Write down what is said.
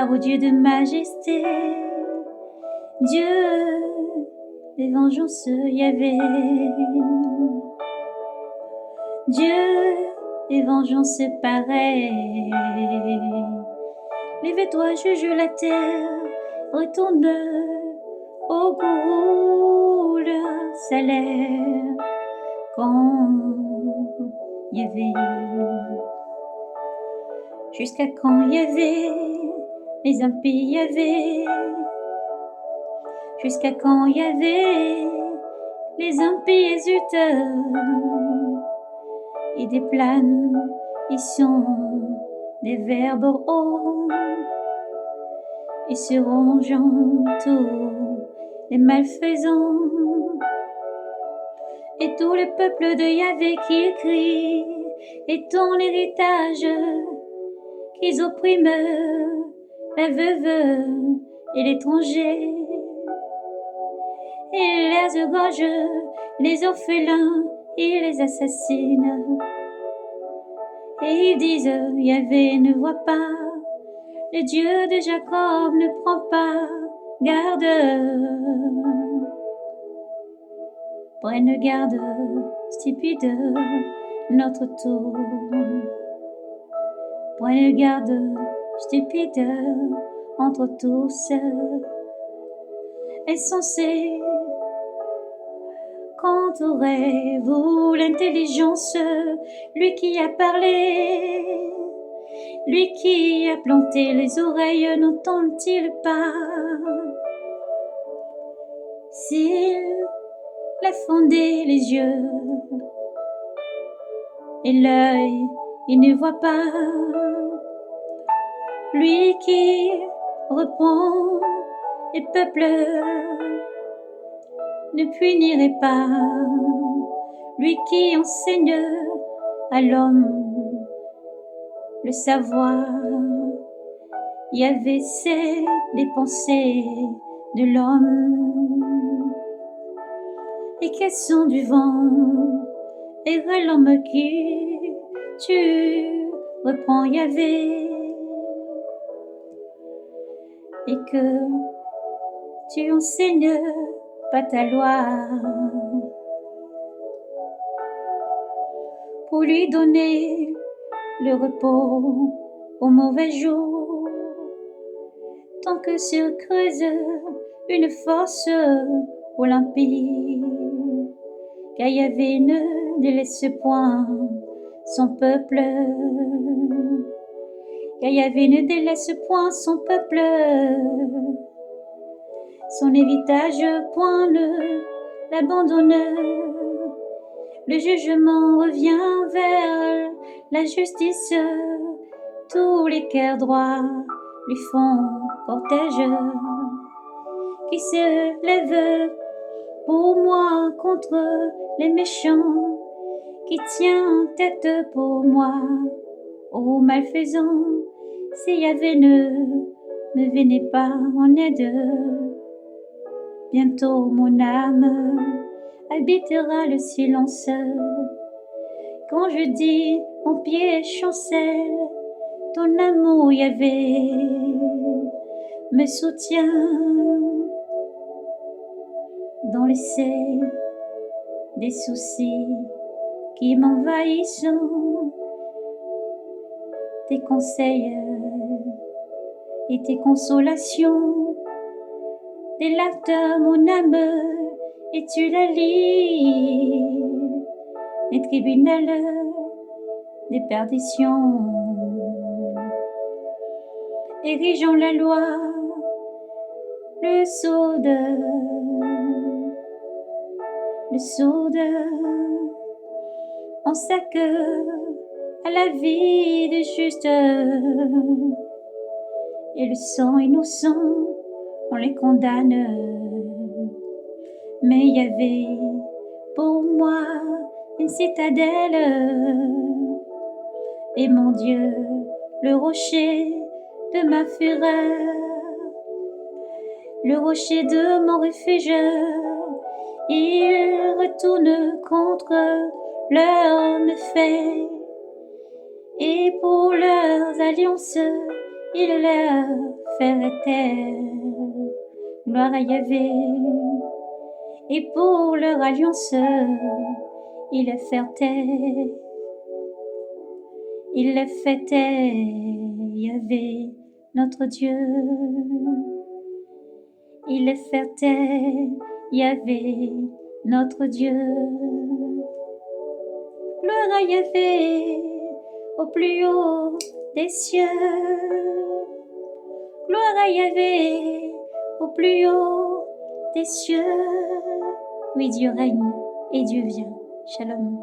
gloire, ô Dieu de majesté, Dieu des vengeances, Yahvé. Dieu des vengeances pareilles. Lève-toi, juge la terre, retourne au goût salaire quand Yahvé. Jusqu'à quand Yahvé, les impies Yahvé? Jusqu'à quand Yahvé, les impies hésitent? Ils déplanent, ils sont des verbes hauts, ils se rongent tous les malfaisants. Et tout le peuple de Yahvé qui crie, et ton héritage, qu'ils oppriment la veuve et l'étranger. Ils les égorgent, les orphelins, ils les assassinent. Et ils disent, Yahvé ne voit pas, le Dieu de Jacob ne prend pas garde. Prenne garde, stupide, notre tour. Prenne garde, stupide, entre tous. Insensé, quand aurez-vous l'intelligence? Lui qui a parlé, lui qui a planté les oreilles, n'entend-il pas? S'il a fondé les yeux et l'œil, il ne voit pas. Lui qui reprend les peuples ne punirait pas. Lui qui enseigne à l'homme le savoir. Yahvé sait les pensées de l'homme. Et quels sont du vent et de l'homme qui tu reprends Yahvé. Et que tu enseignes pas ta loi pour lui donner le repos au mauvais jour, tant que se creuse une force olympique, car Yahvé ne délaisse point son peuple, car Yahvé ne délaisse point son peuple. Son héritage point ne l'abandonne. Le jugement revient vers la justice. Tous les cœurs droits lui font cortège. Qui se lève pour moi contre les méchants, qui tient tête pour moi aux malfaisants. Si Yahvé ne me venait pas en aide, bientôt mon âme habitera le silence. Quand je dis mon pied chancelle, ton amour Yahvé me soutient. Dans l'essai des soucis qui m'envahissent, tes conseils et tes consolations délatent mon âme et tu la lis, les tribunaux des perditions, érigeant la loi, le sourde, en sac à la vie des justes, et le sang innocent, on les condamne. Mais il y avait pour moi une citadelle, et mon Dieu, le rocher de ma fureur, le rocher de mon refuge. Ils retournent contre leurs méfaits, et pour leurs alliances, ils leur faire éternel. Gloire à Yahvé. Et pour leur alliance, il est fertile. Il est fertile, Yahvé, notre Dieu. Il est fertile, Yahvé, notre Dieu. Gloire à Yahvé, au plus haut des cieux. Gloire à Yahvé, au plus haut des cieux. Oui, Dieu règne et Dieu vient. Shalom.